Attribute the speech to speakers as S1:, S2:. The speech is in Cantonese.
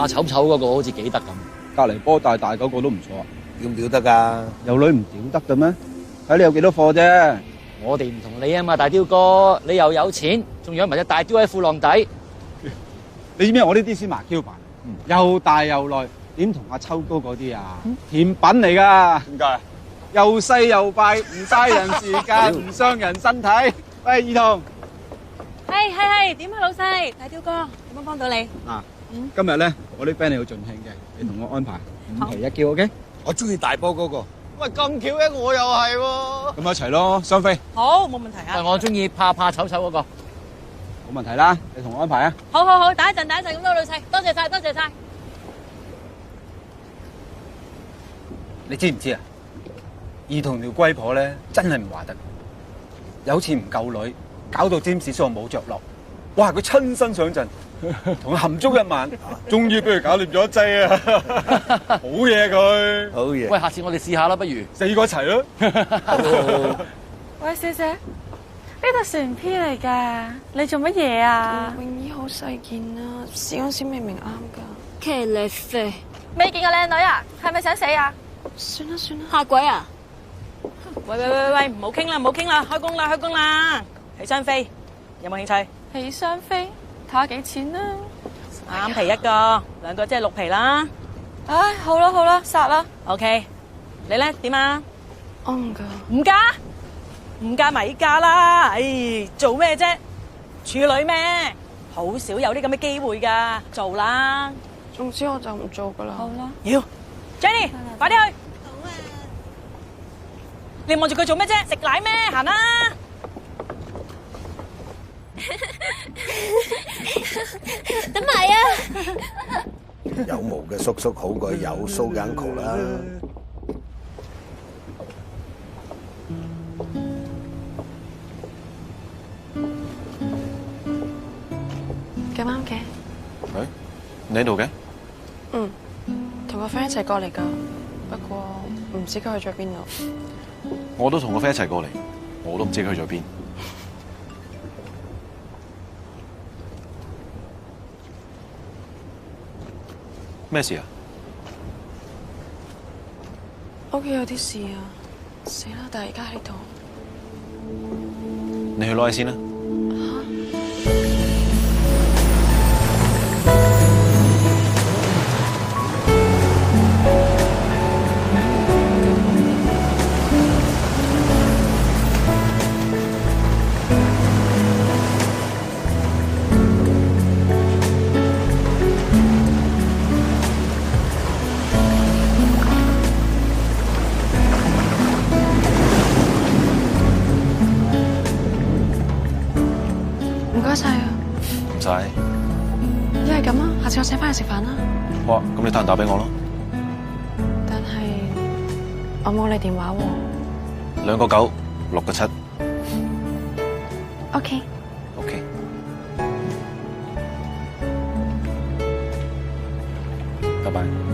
S1: 怕醜醜嗰個好似幾得咁。
S2: 隔離波大大嗰個都唔錯啊，
S3: 屌唔屌得㗎？
S2: 有女唔屌得嘅咩？睇你有幾多貨啫。
S1: 我哋唔同你啊嘛，大雕哥，你又有錢，仲養埋隻大雕喺褲浪底。
S2: 你知唔知我呢啲先麻 Q 版？又大又耐，點同阿秋哥嗰啲啊？甜品嚟㗎。點解？又細又快，唔嘥人時間，唔傷人身體。喂，兒童。
S4: 係，點啊老細？大雕哥，點樣幫到你？
S2: 嗱，今日咧我啲 friend 嚟到盡興嘅，你同我安排5期1叫 OK？
S3: 我中意大波嗰個。
S5: 喂，咁巧嘅，我又係喎。
S2: 咁一齊咯，雙飛。
S4: 好，冇問題啊。
S1: 我中意怕醜醜嗰個。
S2: 冇問題啦，你同我安排啊。
S4: 好，等一陣咁多老細，多謝晒。
S6: 你知唔知啊？兒童條龜婆咧，真係唔話得。有次唔夠女，搞到詹士叔冇着落。哇！佢親身上陣，同佢含足1晚，終於俾佢搞掂咗一劑啊！好嘢佢，
S3: 好嘢。
S1: 喂，下次我哋試下啦，不如
S6: 4個一齊咯。
S7: 喂，小姐，呢度船 P 嚟㗎，你做乜嘢啊？
S8: 泳衣好細件啊，試嗰時明明啱㗎。
S7: 騎呢啡，未見過靚女啊？係咪想死啊？
S8: 算啦，
S7: 嚇鬼啊！
S4: 喂，唔好傾啦，開工啦！起雙飛，有冇興趣？
S7: 起雙飛，睇下幾錢啦。
S4: 3皮1個，2個即係6皮啦。
S7: 唉，好啦，殺啦。
S4: OK，你咧點啊？
S8: 我唔㗎。
S4: 唔加咪加啦！唉，做咩啫？處女咩？好少有啲咁嘅機會㗎，做啦。
S8: 總之我就唔做㗎啦。
S7: 好啦。
S4: 要 Jenny，快啲去。好啊。你望住佢做咩啫？食奶咩？行啦。
S7: 等埋啊！
S3: 有毛嘅叔叔好過有鬚嘅 uncle 啦。
S8: 咁啱嘅。
S9: 誒，你喺度嘅？
S8: 嗯，同個 friend 一齊過嚟㗎，不過唔知佢去咗邊度。
S9: 我都同個 friend 一齊過嚟，我都唔知佢去咗邊。咩事啊？
S8: 屋企有啲事啊，死啦！但係而家喺度。
S9: 你去攞嘢先啦。
S8: 唔該晒啊！
S9: 唔使。
S8: 一係咁啊，下次我請翻去食飯啦。
S9: 好啊，咁你得閒打俾我咯。
S8: 但係我冇你電話喎。
S9: 2個9 6個7。
S8: OK。
S9: OK。拜拜。